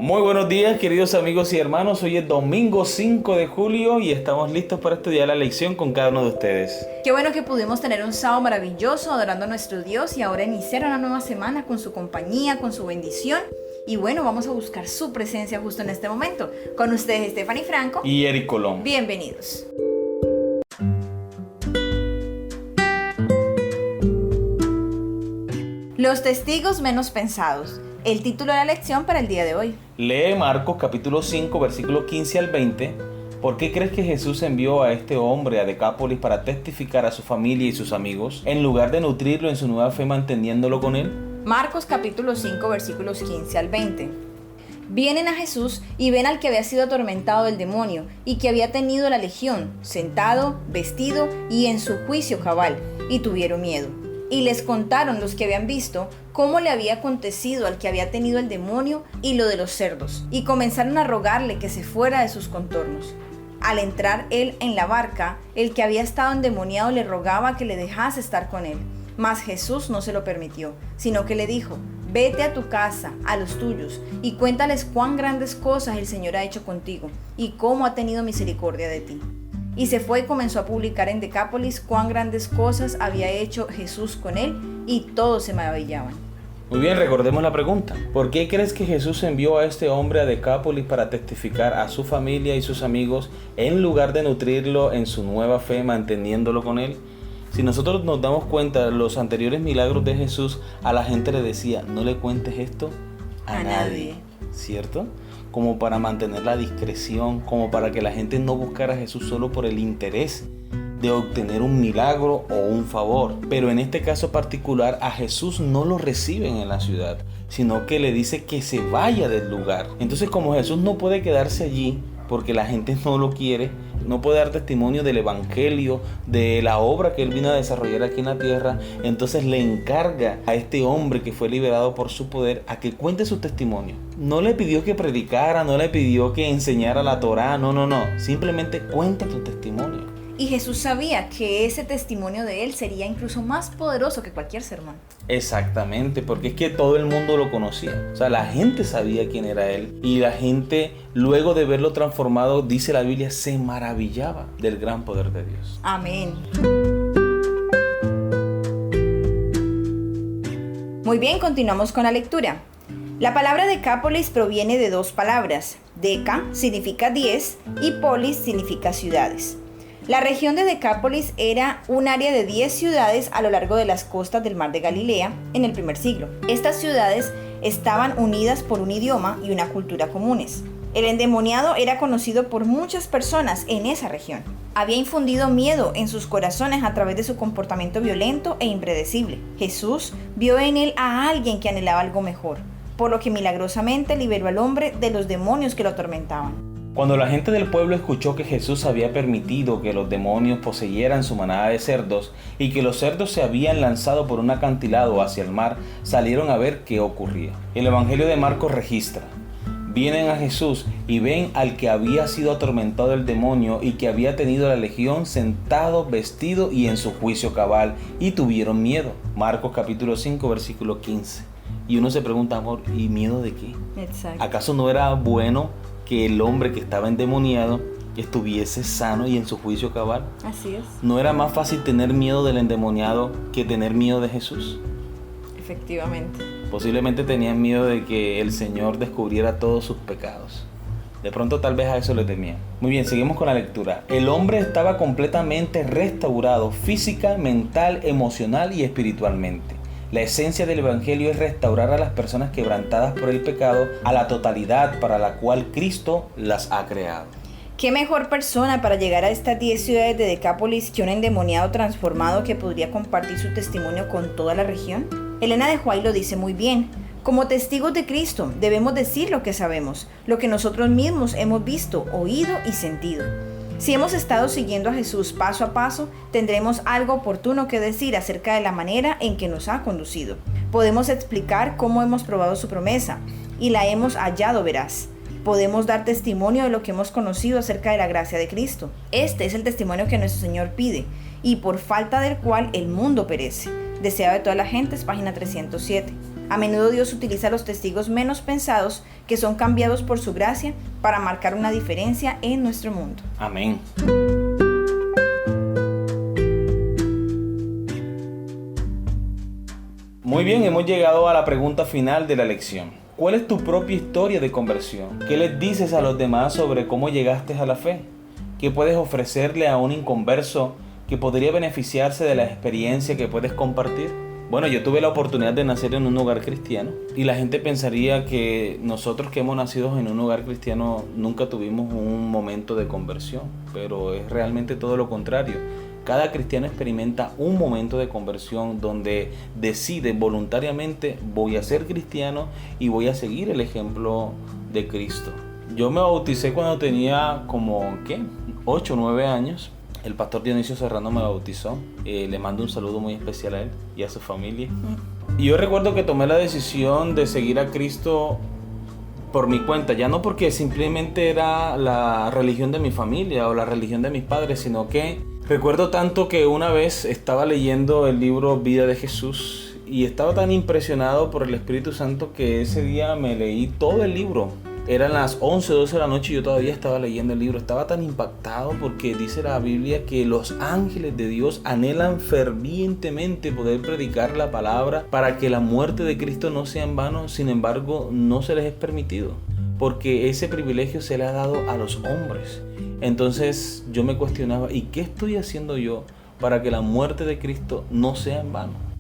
Muy buenos días, queridos amigos y hermanos. Hoy es domingo 5 de julio y estamos listos para estudiar la lección con cada uno de ustedes. Qué bueno que pudimos tener un sábado maravilloso adorando a nuestro Dios y ahora iniciar una nueva semana con su compañía, con su bendición. Y bueno, vamos a buscar su presencia justo en este momento. Con ustedes, Stephanie Franco Y Eric Colón. Bienvenidos. Los testigos menos pensados. El título de la lección para el día de hoy. Lee Marcos capítulo 5, versículo 15 al 20. ¿Por qué crees que Jesús envió a este hombre a Decápolis para testificar a su familia y sus amigos, en lugar de nutrirlo en su nueva fe manteniéndolo con él? Marcos capítulo 5, versículos 15 al 20. Vienen a Jesús y ven al que había sido atormentado del demonio y que había tenido la legión, sentado, vestido y en su juicio cabal, y tuvieron miedo. Y les contaron los que habían visto cómo le había acontecido al que había tenido el demonio y lo de los cerdos, y comenzaron a rogarle que se fuera de sus contornos. Al entrar él en la barca, el que había estado endemoniado le rogaba que le dejase estar con él, mas Jesús no se lo permitió, sino que le dijo: vete a tu casa, a los tuyos, y cuéntales cuán grandes cosas el Señor ha hecho contigo, y cómo ha tenido misericordia de ti. Y se fue y comenzó a publicar en Decápolis cuán grandes cosas había hecho Jesús con él, y todos se maravillaban. Muy bien, recordemos la pregunta. ¿Por qué crees que Jesús envió a este hombre a Decápolis para testificar a su familia y sus amigos, en lugar de nutrirlo en su nueva fe manteniéndolo con él? Si nosotros nos damos cuenta, los anteriores milagros de Jesús, a la gente le decía: no le cuentes esto a nadie, ¿cierto? Como para mantener la discreción, como para que la gente no buscara a Jesús solo por el interés de obtener un milagro o un favor. Pero en este caso particular, a Jesús no lo reciben en la ciudad, sino que le dice que se vaya del lugar. Entonces, como Jesús no puede quedarse allí porque la gente no lo quiere, no puede dar testimonio del evangelio, de la obra que él vino a desarrollar aquí en la tierra, entonces le encarga a este hombre que fue liberado por su poder a que cuente su testimonio. No le pidió que predicara, no le pidió que enseñara la Torá, no, simplemente cuenta tu testimonio. Y Jesús sabía que ese testimonio de él sería incluso más poderoso que cualquier sermón. Exactamente, porque es que todo el mundo lo conocía. O sea, la gente sabía quién era él. Y la gente, luego de verlo transformado, dice la Biblia, se maravillaba del gran poder de Dios. Amén. Muy bien, continuamos con la lectura. La palabra Decápolis proviene de dos palabras. Deca significa 10 y polis significa ciudades. La región de Decápolis era un área de 10 ciudades a lo largo de las costas del mar de Galilea en el primer siglo. Estas ciudades estaban unidas por un idioma y una cultura comunes. El endemoniado era conocido por muchas personas en esa región. Había infundido miedo en sus corazones a través de su comportamiento violento e impredecible. Jesús vio en él a alguien que anhelaba algo mejor, por lo que milagrosamente liberó al hombre de los demonios que lo atormentaban. Cuando la gente del pueblo escuchó que Jesús había permitido que los demonios poseyeran su manada de cerdos y que los cerdos se habían lanzado por un acantilado hacia el mar, salieron a ver qué ocurría. El Evangelio de Marcos registra: vienen a Jesús y ven al que había sido atormentado del demonio y que había tenido la legión, sentado, vestido y en su juicio cabal, y tuvieron miedo. Marcos capítulo 5, versículo 15. Y uno se pregunta, amor, ¿y miedo de qué? Exacto. ¿Acaso no era bueno que el hombre que estaba endemoniado estuviese sano y en su juicio cabal? Así es. ¿No era más fácil tener miedo del endemoniado que tener miedo de Jesús? Efectivamente. Posiblemente tenían miedo de que el Señor descubriera todos sus pecados. De pronto tal vez a eso le temían. Muy bien, seguimos con la lectura. El hombre estaba completamente restaurado física, mental, emocional y espiritualmente. La esencia del Evangelio es restaurar a las personas quebrantadas por el pecado a la totalidad para la cual Cristo las ha creado. ¿Qué mejor persona para llegar a estas 10 ciudades de Decápolis que un endemoniado transformado que podría compartir su testimonio con toda la región? Elena de White lo dice muy bien. Como testigos de Cristo debemos decir lo que sabemos, lo que nosotros mismos hemos visto, oído y sentido. Si hemos estado siguiendo a Jesús paso a paso, tendremos algo oportuno que decir acerca de la manera en que nos ha conducido. Podemos explicar cómo hemos probado su promesa y la hemos hallado veraz. Podemos dar testimonio de lo que hemos conocido acerca de la gracia de Cristo. Este es el testimonio que nuestro Señor pide y por falta del cual el mundo perece. Deseado de todas las gentes, página 307. A menudo Dios utiliza los testigos menos pensados, que son cambiados por su gracia, para marcar una diferencia en nuestro mundo. Amén. Muy bien, hemos llegado a la pregunta final de la lección. ¿Cuál es tu propia historia de conversión? ¿Qué les dices a los demás sobre cómo llegaste a la fe? ¿Qué puedes ofrecerle a un inconverso que podría beneficiarse de la experiencia que puedes compartir? Bueno, yo tuve la oportunidad de nacer en un hogar cristiano y la gente pensaría que nosotros que hemos nacido en un hogar cristiano nunca tuvimos un momento de conversión, pero es realmente todo lo contrario. Cada cristiano experimenta un momento de conversión donde decide voluntariamente: voy a ser cristiano y voy a seguir el ejemplo de Cristo. Yo me bauticé cuando tenía como, 8 o 9 años. El pastor Dionisio Serrano me bautizó. Le mando un saludo muy especial a él y a su familia. Y yo recuerdo que tomé la decisión de seguir a Cristo por mi cuenta, ya no porque simplemente era la religión de mi familia o la religión de mis padres, sino que recuerdo tanto que una vez estaba leyendo el libro Vida de Jesús y estaba tan impresionado por el Espíritu Santo que ese día me leí todo el libro. Eran las 11 o 12 de la noche y yo todavía estaba leyendo el libro. Estaba tan impactado porque dice la Biblia que los ángeles de Dios anhelan fervientemente poder predicar la palabra para que la muerte de Cristo no sea en vano. Sin embargo, no se les es permitido, porque ese privilegio se le ha dado a los hombres. Entonces yo me cuestionaba: ¿y qué estoy haciendo yo para que la muerte de Cristo no sea en vano?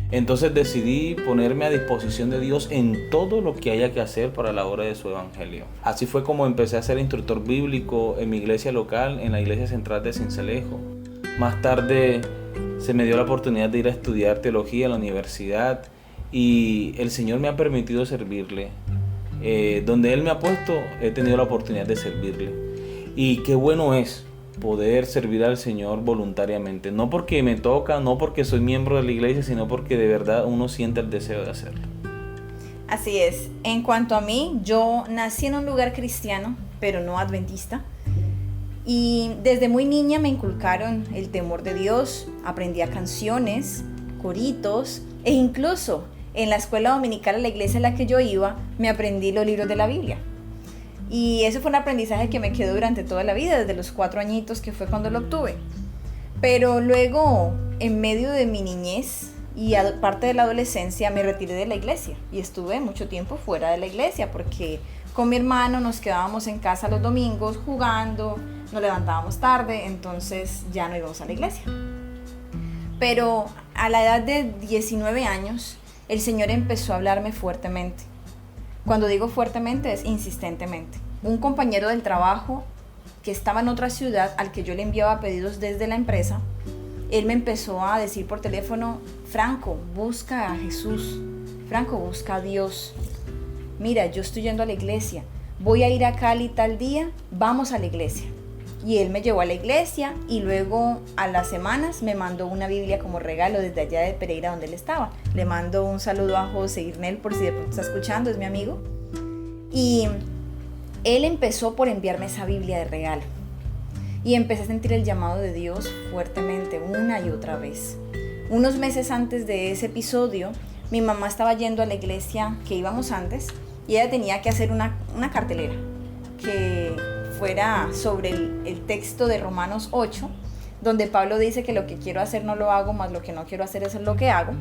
Entonces decidí ponerme a disposición de Dios en todo lo que haya que hacer para la obra de su evangelio. Así fue como empecé a ser instructor bíblico en mi iglesia local, en la iglesia central de Sincelejo. Más tarde se me dio la oportunidad de ir a estudiar teología en la universidad y el Señor me ha permitido servirle. Donde Él me ha puesto, he tenido la oportunidad de servirle. Y qué bueno es poder servir al Señor voluntariamente, no porque me toca, no porque soy miembro de la iglesia, sino porque de verdad uno siente el deseo de hacerlo. Así es. En cuanto a mí, yo nací en un lugar cristiano, pero no adventista. Y desde muy niña me inculcaron el temor de Dios, aprendía canciones, coritos, e incluso en la escuela dominical a la iglesia en la que yo iba, me aprendí los libros de la Biblia. Y eso fue un aprendizaje que me quedó durante toda la vida, desde los 4 añitos, que fue cuando lo obtuve. Pero luego, en medio de mi niñez y parte de la adolescencia, me retiré de la iglesia y estuve mucho tiempo fuera de la iglesia porque con mi hermano nos quedábamos en casa los domingos jugando, nos levantábamos tarde, entonces ya no íbamos a la iglesia. Pero a la edad de 19 años, el Señor empezó a hablarme fuertemente. Cuando digo fuertemente es insistentemente. Un compañero del trabajo que estaba en otra ciudad, al que yo le enviaba pedidos desde la empresa, él me empezó a decir por teléfono: Franco, busca a Jesús. Franco, busca a Dios. Mira, yo estoy yendo a la iglesia. Voy a ir a Cali tal día, vamos a la iglesia. Y él me llevó a la iglesia y luego a las semanas me mandó una Biblia como regalo desde allá de Pereira donde él estaba. Le mando un saludo a José Irnel por si de pronto está escuchando, es mi amigo. Y él empezó por enviarme esa Biblia de regalo. Y empecé a sentir el llamado de Dios fuertemente una y otra vez. Unos meses antes de ese episodio, mi mamá estaba yendo a la iglesia que íbamos antes y ella tenía que hacer una cartelera que fuera sobre el texto de Romanos 8, donde Pablo dice que lo que quiero hacer no lo hago, más lo que no quiero hacer es lo que hago.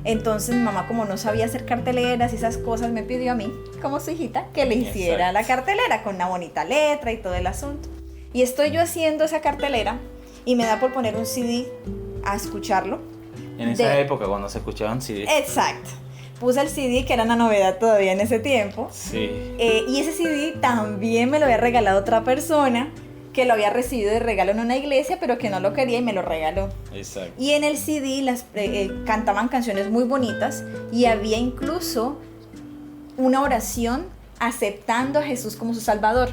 Entonces mi mamá, como no sabía hacer carteleras y esas cosas, me pidió a mí, como su hijita, que le hiciera la cartelera con una bonita letra y todo el asunto. Y estoy yo haciendo esa cartelera y me da por poner un CD a escucharlo. En esa época, cuando se escuchaban CD. Exacto. Puse el CD, que era una novedad todavía en ese tiempo. Sí. Y ese CD también me lo había regalado otra persona que lo había recibido de regalo en una iglesia, pero que no lo quería y me lo regaló. Exacto. Y en el CD cantaban canciones muy bonitas y había incluso una oración aceptando a Jesús como su Salvador.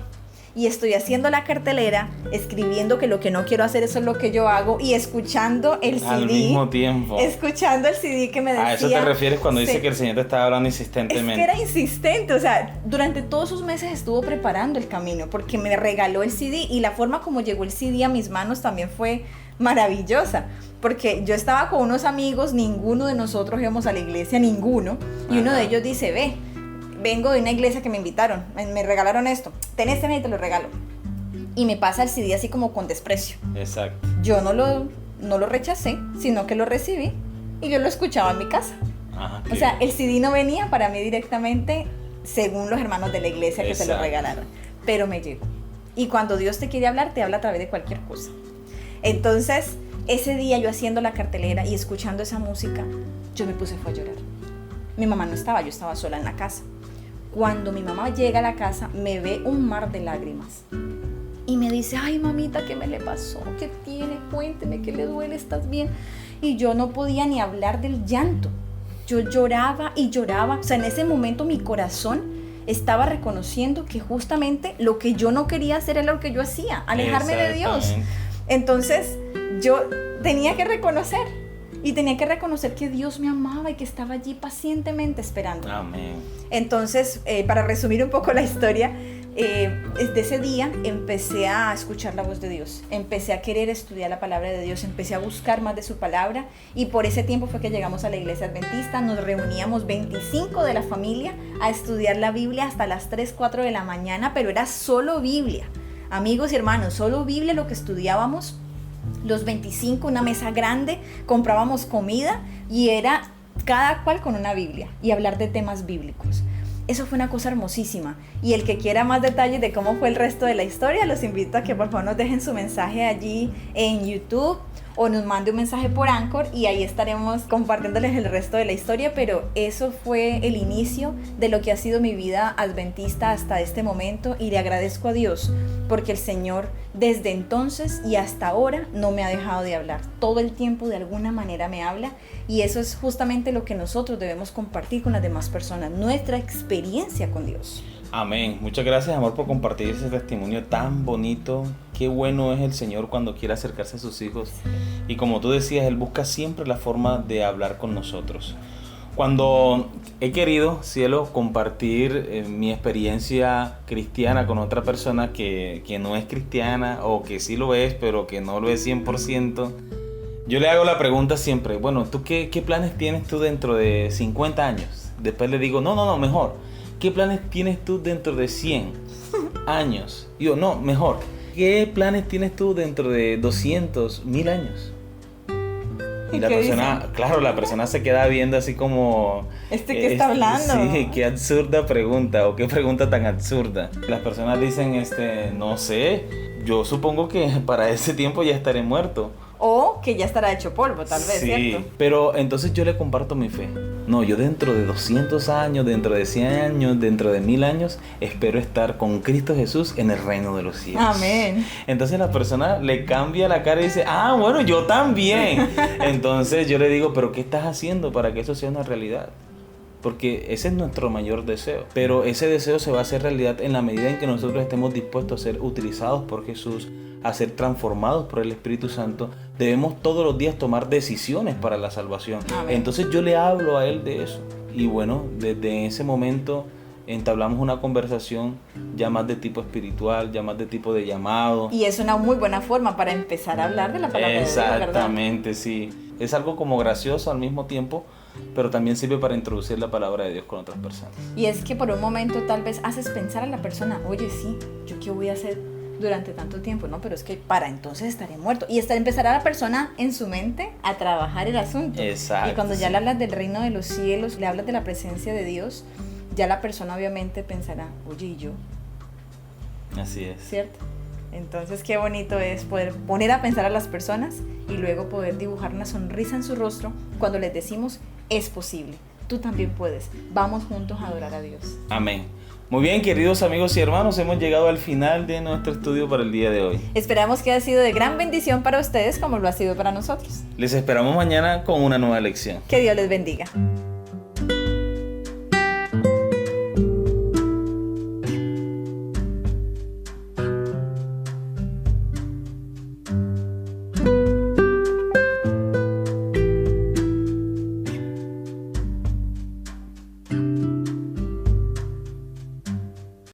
Y estoy haciendo la cartelera, escribiendo que lo que no quiero hacer, eso es lo que yo hago, y escuchando el CD. Al mismo tiempo. Escuchando el CD que me decía. ¿A eso te refieres cuando dice que el Señor te estaba hablando insistentemente? Es que era insistente, o sea, durante todos esos meses estuvo preparando el camino, porque me regaló el CD, y la forma como llegó el CD a mis manos también fue maravillosa, porque yo estaba con unos amigos, ninguno de nosotros íbamos a la iglesia, ninguno, y uno de ellos dice, vengo de una iglesia que me invitaron, me regalaron esto, ten este y te lo regalo. Y me pasa el CD así como con desprecio. Exacto. Yo no lo rechacé, sino que lo recibí y yo lo escuchaba en mi casa. Ajá, o sea, el CD no venía para mí directamente según los hermanos de la iglesia que se lo regalaron, pero me llegó. Y cuando Dios te quiere hablar, te habla a través de cualquier cosa. Entonces, ese día yo haciendo la cartelera y escuchando esa música, yo me puse a llorar. Mi mamá no estaba, yo estaba sola en la casa. Cuando mi mamá llega a la casa, me ve un mar de lágrimas. Y me dice, ay mamita, ¿qué me le pasó? ¿Qué tiene? Cuénteme, ¿qué le duele? ¿Estás bien? Y yo no podía ni hablar del llanto. Yo lloraba y lloraba. O sea, en ese momento mi corazón estaba reconociendo que justamente lo que yo no quería hacer era lo que yo hacía, alejarme de Dios. Entonces, yo tenía que reconocer. Y tenía que reconocer que Dios me amaba y que estaba allí pacientemente esperando. Amén. Entonces, para resumir un poco la historia, desde ese día empecé a escuchar la voz de Dios, empecé a querer estudiar la palabra de Dios, empecé a buscar más de su palabra y por ese tiempo fue que llegamos a la iglesia adventista, nos reuníamos 25 de la familia a estudiar la Biblia hasta las 3, 4 de la mañana, pero era solo Biblia, amigos y hermanos, solo Biblia lo que estudiábamos, los 25, una mesa grande, comprábamos comida y era cada cual con una Biblia y hablar de temas bíblicos. Eso fue una cosa hermosísima. Y el que quiera más detalles de cómo fue el resto de la historia, los invito a que por favor nos dejen su mensaje allí en YouTube o nos mande un mensaje por Anchor y ahí estaremos compartiéndoles el resto de la historia, pero eso fue el inicio de lo que ha sido mi vida adventista hasta este momento y le agradezco a Dios porque el Señor desde entonces y hasta ahora no me ha dejado de hablar. Todo el tiempo de alguna manera me habla y eso es justamente lo que nosotros debemos compartir con las demás personas, nuestra experiencia con Dios. Amén. Muchas gracias, amor, por compartir ese testimonio tan bonito. Qué bueno es el Señor cuando quiere acercarse a sus hijos. Y como tú decías, Él busca siempre la forma de hablar con nosotros. Cuando he querido, cielo, compartir mi experiencia cristiana con otra persona que no es cristiana o que sí lo es, pero que no lo es 100%, yo le hago la pregunta siempre, bueno, ¿tú qué planes tienes tú dentro de 50 años? Después le digo, no, mejor. ¿Qué planes tienes tú dentro de 100 años? Yo, no, mejor. ¿Qué planes tienes tú dentro de 200, 1000 años? Y la persona, dicen? Claro, la persona se queda viendo así como... ¿Qué está hablando? Sí, qué absurda pregunta, o qué pregunta tan absurda. Las personas dicen, no sé, yo supongo que para ese tiempo ya estaré muerto. O que ya estará hecho polvo, tal vez, sí, ¿cierto? Pero entonces yo le comparto mi fe. No, yo dentro de 200 años, dentro de 100 años, dentro de 1000 años, espero estar con Cristo Jesús en el reino de los cielos. Amén. Entonces la persona le cambia la cara y dice, bueno, yo también. Entonces yo le digo, pero ¿qué estás haciendo para que eso sea una realidad? Porque ese es nuestro mayor deseo. Pero ese deseo se va a hacer realidad en la medida en que nosotros estemos dispuestos a ser utilizados por Jesús, a ser transformados por el Espíritu Santo. Debemos todos los días tomar decisiones para la salvación. Amén. Entonces yo le hablo a él de eso. Y bueno, desde ese momento entablamos una conversación ya más de tipo espiritual, ya más de tipo de llamado. Y es una muy buena forma para empezar a hablar de la palabra de Dios, ¿verdad? Exactamente, sí. Es algo como gracioso al mismo tiempo, pero también sirve para introducir la palabra de Dios con otras personas. Y es que por un momento tal vez haces pensar a la persona, oye, sí, ¿yo qué voy a hacer durante tanto tiempo? No, pero es que para entonces estaré muerto. Y empezará la persona en su mente a trabajar el asunto. Exacto. Y cuando ya le hablas del reino de los cielos, le hablas de la presencia de Dios, ya la persona obviamente pensará, oye, ¿y yo? Así es. ¿Cierto? Entonces qué bonito es poder poner a pensar a las personas y luego poder dibujar una sonrisa en su rostro cuando les decimos, es posible, tú también puedes, vamos juntos a adorar a Dios. Amén. Muy bien, queridos amigos y hermanos, hemos llegado al final de nuestro estudio para el día de hoy. Esperamos que haya sido de gran bendición para ustedes como lo ha sido para nosotros. Les esperamos mañana con una nueva lección. Que Dios les bendiga.